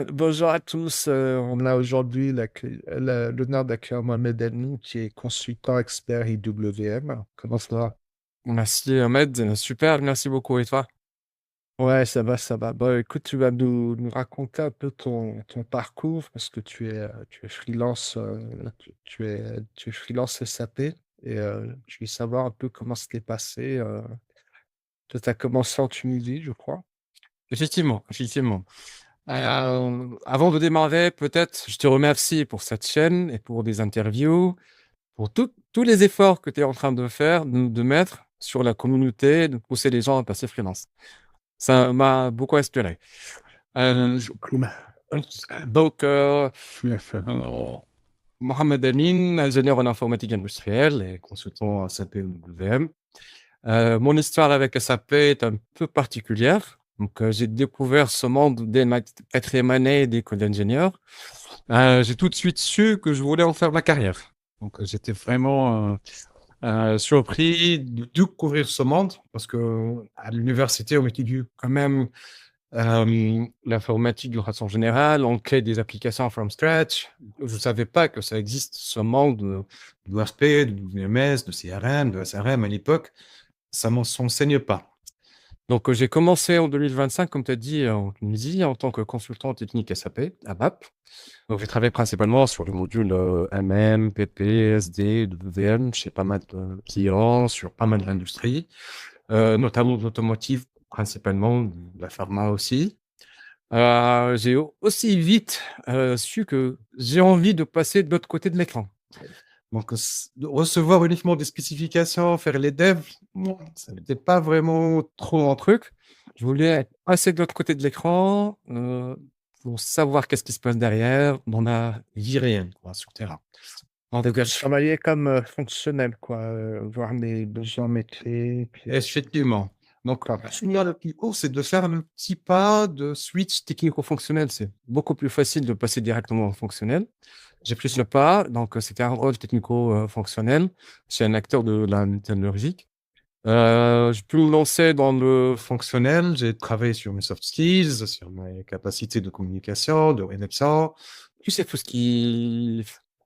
Bonjour à tous. On a aujourd'hui l'honneur d'accueillir Mohamed Elmi, qui est consultant expert IWM. Comment ça va? Merci Ahmed, super, merci beaucoup. Et toi? Ouais, ça va, ça va. Bon, écoute, tu vas nous raconter un peu ton parcours parce que tu es freelance, tu es freelance SAP et je veux savoir un peu comment c'était passé. Toi, tu as commencé en Tunisie, je crois. Effectivement, effectivement. Avant de démarrer, peut-être, je te remercie pour cette chaîne et pour des interviews, pour tous les efforts que tu es en train de faire, de mettre sur la communauté, de pousser les gens à passer freelance. Ça m'a beaucoup inspiré. Euh, je- donc, Mohamed Amin, ingénieur en informatique industrielle et consultant à SAP-WM. Mon histoire avec SAP est un peu particulière. Donc, j'ai découvert ce monde dès ma quatrième année d'école d'ingénieur. J'ai tout de suite su que je voulais en faire ma carrière. Donc, j'étais vraiment surpris de découvrir ce monde parce que à l'université, on étudie quand même l'informatique de façon générale. On crée des applications from scratch. Je ne savais pas que ça existe, ce monde de RP, de WMS, de CRM, de SRM à l'époque. Ça ne s'enseigne pas. Donc, j'ai commencé en 2025, comme tu as dit, en Tunisie, en tant que consultant technique SAP, ABAP. Donc, j'ai travaillé principalement sur le module MM, PP, SD, WM, chez pas mal de clients, sur pas mal d'industries, notamment de l'automotive, principalement, de la pharma aussi. J'ai aussi vite su que j'ai envie de passer de l'autre côté de l'écran. Donc, de recevoir uniquement des spécifications, faire les devs, non, ça n'était pas vraiment trop mon truc. Je voulais être assez de l'autre côté de l'écran pour savoir qu'est-ce qui se passe derrière dans la vie réelle, quoi, sur le terrain. En tout cas, Travailler comme fonctionnel, quoi, voir les besoins métiers, puis effectivement. Donc, pas mal. le plus haut, c'est de faire le petit pas de switch technico-fonctionnel. C'est beaucoup plus facile de passer directement au fonctionnel. J'ai pris le pas, donc c'était un rôle technico-fonctionnel chez un acteur de la métallurgique. J'ai pu me lancer dans le fonctionnel. J'ai travaillé sur mes soft skills, sur mes capacités de communication, de rédaction. Tu sais, tout ce qui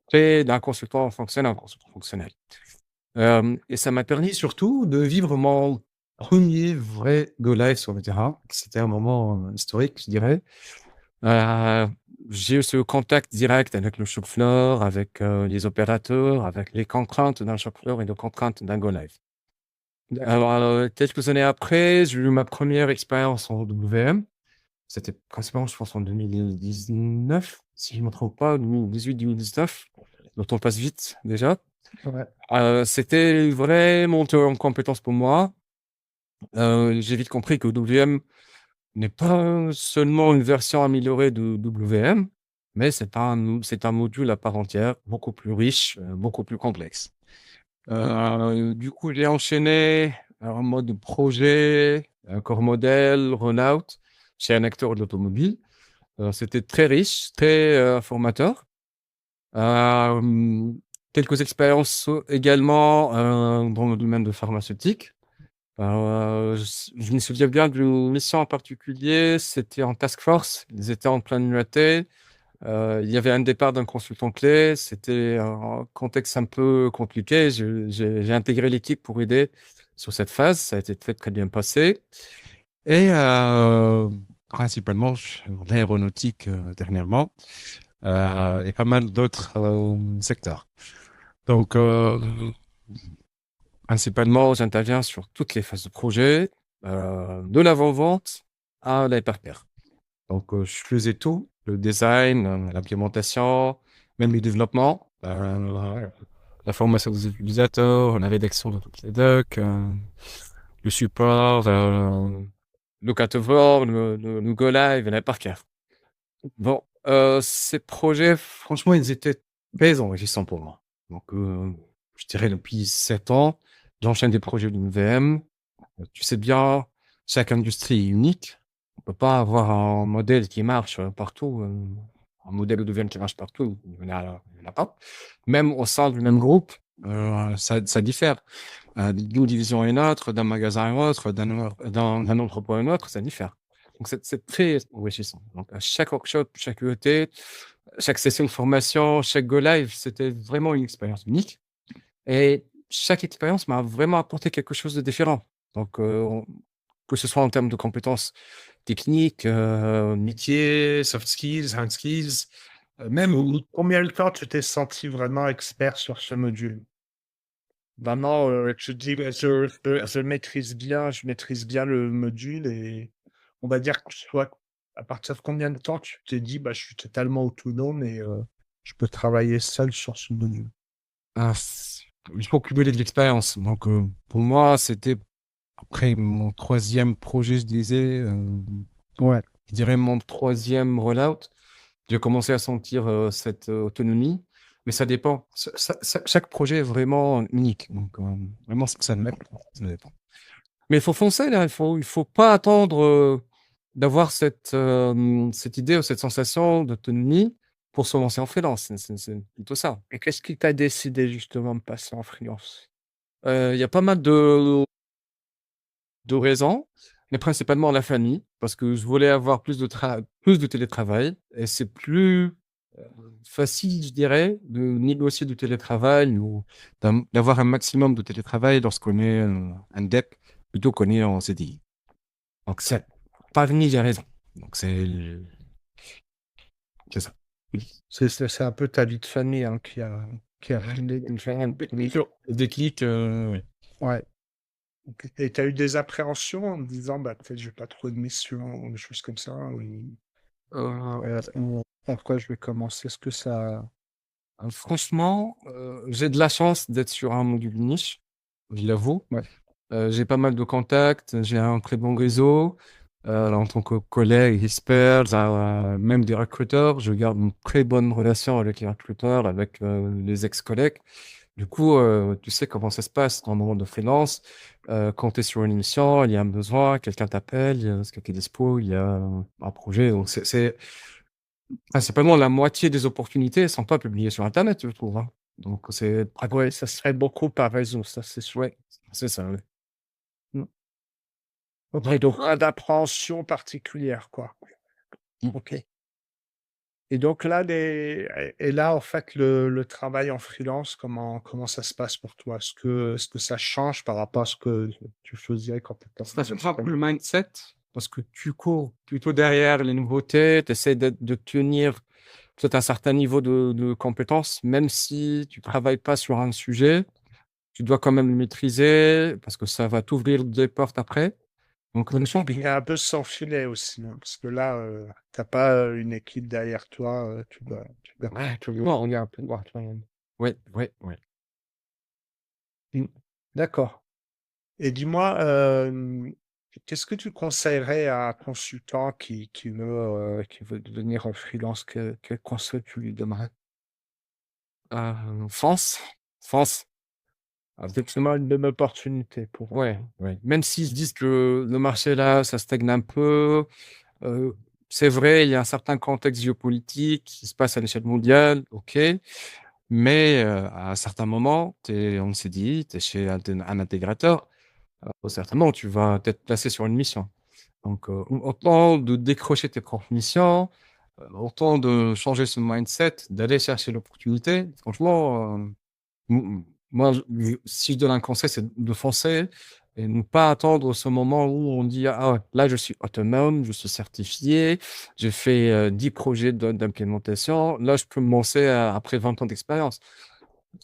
fait d'un consultant fonctionnel un consultant fonctionnel. Et ça m'a permis surtout de vivre mon premier vrai go live sur le terrain. C'était un moment historique, je dirais. Euh, j'ai eu ce contact direct avec le shop floor, avec les opérateurs, avec les contraintes d'un shop floor et les contraintes d'un go live. Alors, quelques années après, j'ai eu ma première expérience en WM. C'était principalement, je pense, en 2019, si je ne me trompe pas, 2018-2019. Le temps passe vite déjà. Ouais. C'était une vraie montée en compétence pour moi. J'ai vite compris que WM n'est pas seulement une version améliorée de WM, mais c'est un module à part entière, beaucoup plus riche, beaucoup plus complexe. Du coup, j'ai enchaîné en mode projet, corps modèle, run-out chez un acteur de l'automobile. C'était très riche, très formateur. Euh, Quelques expériences également dans le domaine de pharmaceutique. Je me souviens bien d'une mission en particulier, c'était en task force, ils étaient en pleine nuitée, il y avait un départ d'un consultant clé, c'était un contexte un peu compliqué, j'ai intégré l'équipe pour aider sur cette phase, ça a été très très bien passé. Et principalement sur l'aéronautique dernièrement, et pas mal d'autres secteurs. Donc, principalement, j'interviens sur toutes les phases de projet, de l'avant-vente à l'hypercare. Donc, je faisais tout, le design, l'implémentation, même le développement, la formation des utilisateurs, la rédaction de toutes les docs, le support, le cutover, le go live et l'hypercare. Bon, ces projets, franchement, ils étaient très enrichissants pour moi. Donc, je dirais depuis 7 ans, j'enchaîne des projets de VM. Tu sais bien, chaque industrie est unique. On peut pas avoir un modèle qui marche partout, un modèle de VM qui marche partout. Il y en a pas. Même au sein du même groupe, ça diffère. D'une division à une autre, d'un magasin à un autre, d'un entrepôt à un autre, ça diffère. Donc c'est très enrichissant. Donc à chaque workshop, chaque UET, chaque session de formation, chaque go live, c'était vraiment une expérience unique et chaque expérience m'a vraiment apporté quelque chose de différent. Donc que ce soit en termes de compétences techniques, Métier, soft skills, hard skills, même combien de temps tu t'es senti vraiment expert sur ce module? Vraiment, tu te dis, bah, je maîtrise bien le module et on va dire que soit à partir de combien de temps tu t'es dit, bah, je suis totalement autonome et je peux travailler seul sur ce module? ah, il faut cumuler de l'expérience. Donc pour moi, c'était après mon troisième projet, je disais, Ouais. je dirais mon troisième rollout. J'ai commencé à sentir cette autonomie, mais ça dépend. Chaque projet est vraiment unique. Donc, vraiment, ça dépend. Mais il faut foncer, là. Il faut pas attendre d'avoir cette idée ou cette sensation d'autonomie pour se lancer en freelance. C'est plutôt ça. Et qu'est-ce qui t'a décidé justement de passer en freelance? Il y a pas mal de raisons, mais principalement la famille, parce que je voulais avoir plus de télétravail et c'est plus facile, je dirais, de négocier du télétravail ou d'avoir un maximum de télétravail lorsqu'on est un DEP plutôt qu'on est en CDI. Donc, c'est pas fini, j'ai raison. Donc, c'est ça. C'est un peu ta vie de famille hein, qui a réglé une faire un peu. Déclic, oui. Ouais. Et tu as eu des appréhensions en me disant, bah, peut-être je vais pas trouver de mission ou des choses comme ça. Après, je vais commencer. Est-ce que ça. Franchement, j'ai de la chance d'être sur un module niche, je l'avoue. Ouais. J'ai pas mal de contacts, j'ai un très bon réseau. En tant que collègue, experts, même des recruteurs, je garde une très bonne relation avec les recruteurs, avec les ex-collègues. Du coup, tu sais comment ça se passe dans le moment de freelance. Quand tu es sur une émission, il y a un besoin, quelqu'un t'appelle, il y a quelqu'un qui est dispo, il y a un projet. Donc, c'est principalement la moitié des opportunités ne sont pas publiées sur Internet, je trouve. Hein. Donc, c'est Ouais, ça serait beaucoup par réseau, ça c'est sûr. ouais, c'est ça. Ouais. Mm. Ok, donc pas d'appréhension particulière, quoi. Ok. Et donc là, et là, en fait, le travail en freelance, comment ça se passe pour toi? Est-ce que ça change par rapport à ce que tu faisais quand tu étais en Ça freelance? change un peu le mindset parce que tu cours plutôt derrière les nouveautés, tu essaies de tenir peut-être un certain niveau de compétence, même si tu travailles pas sur un sujet, tu dois quand même le maîtriser parce que ça va t'ouvrir des portes après. Donc, Il y a un peu sans filet aussi, hein, parce que là, t'as pas une équipe derrière toi, ouais, Tu vois, on est un peu droit, quand même. ouais, ouais, ouais. Mm. D'accord. Et dis-moi, qu'est-ce que tu conseillerais à un consultant Qui veut devenir un freelance, quel conseil tu lui donnerais? France, France. Effectivement, une bonne opportunité pour. Ouais, ouais. Même s'ils se disent que le marché là, ça stagne un peu, c'est vrai, il y a un certain contexte géopolitique qui se passe à l'échelle mondiale, ok, mais à un certain moment, on s'est dit, tu es chez un intégrateur, certainement, tu vas être placé sur une mission. Donc, autant de décrocher tes propres missions, autant de changer ce mindset, d'aller chercher l'opportunité. Franchement, moi, si je donne un conseil, c'est de foncer et ne pas attendre ce moment où on dit ah ouais, là je suis autonome, je suis certifié, j'ai fait 10 projets d'implémentation, là je peux me lancer après 20 ans d'expérience.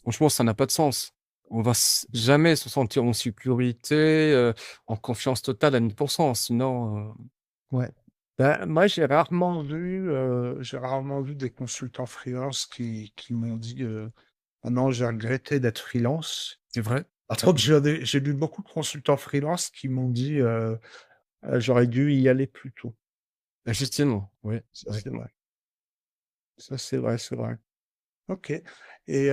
Franchement, ça n'a pas de sens. On va jamais se sentir en sécurité, en confiance totale à 1000%, sinon. Ouais. Ben, moi, j'ai rarement vu des consultants freelance qui m'ont dit ah non, j'ai regretté d'être freelance. C'est vrai. Par contre, j'ai lu beaucoup de consultants freelance qui m'ont dit j'aurais dû y aller plus tôt. Effectivement, oui. Ça, c'est vrai. Ça, c'est vrai, c'est vrai. Ok. Et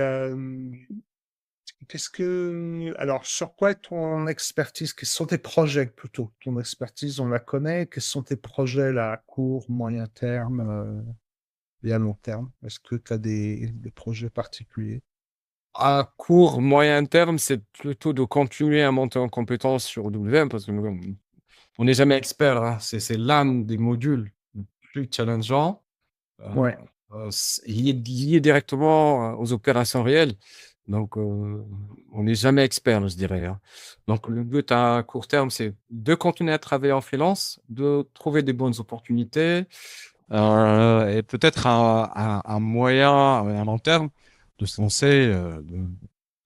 alors, sur quoi est ton expertise? Quels sont tes projets plutôt? Ton expertise, on la connaît. Quels sont tes projets là, à court, moyen terme et à long terme? Est-ce que tu as des projets particuliers? À court, moyen terme, c'est plutôt de continuer à monter en compétence sur WM parce que on n'est jamais expert, hein. C'est l'un des modules les plus challengeants. Ouais. Lié directement aux opérations réelles. Donc, on n'est jamais expert, je dirais, hein. Donc, le but à court terme, c'est de continuer à travailler en freelance, de trouver des bonnes opportunités, et peut-être un moyen, à long terme, de se lancer, de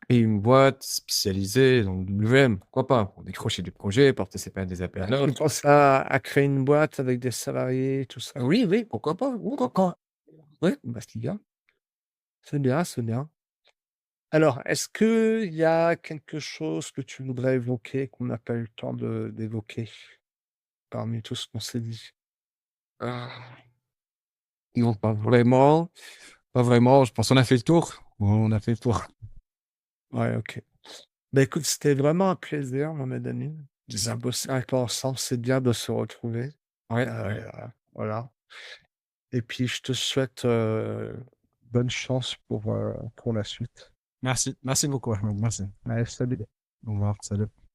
créer une boîte spécialisée dans le WM. Pourquoi pas? Pour décrocher des projets, participer à des appels à Tu l'offres. penses à créer une boîte avec des salariés, tout ça? Oui, oui, pourquoi pas? Pourquoi pas? Oui. Bah, c'est bien. C'est bien, c'est bien. Alors, est-ce qu'il y a quelque chose que tu voudrais évoquer qu'on n'a pas eu le temps d'évoquer parmi tout ce qu'on s'est dit? Non, pas vraiment. Pas vraiment. Je pense qu'on a fait le tour. On a fait le tour. Ouais, ok. Bah écoute, c'était vraiment un plaisir, Mohamed Amin. C'est On a ça. bossé un peu ensemble, c'est bien de se retrouver. Ouais. Voilà. Et puis, je te souhaite bonne chance pour la suite. Merci. Merci beaucoup, Ahmed. Merci. Allez, salut. Au revoir. Salut.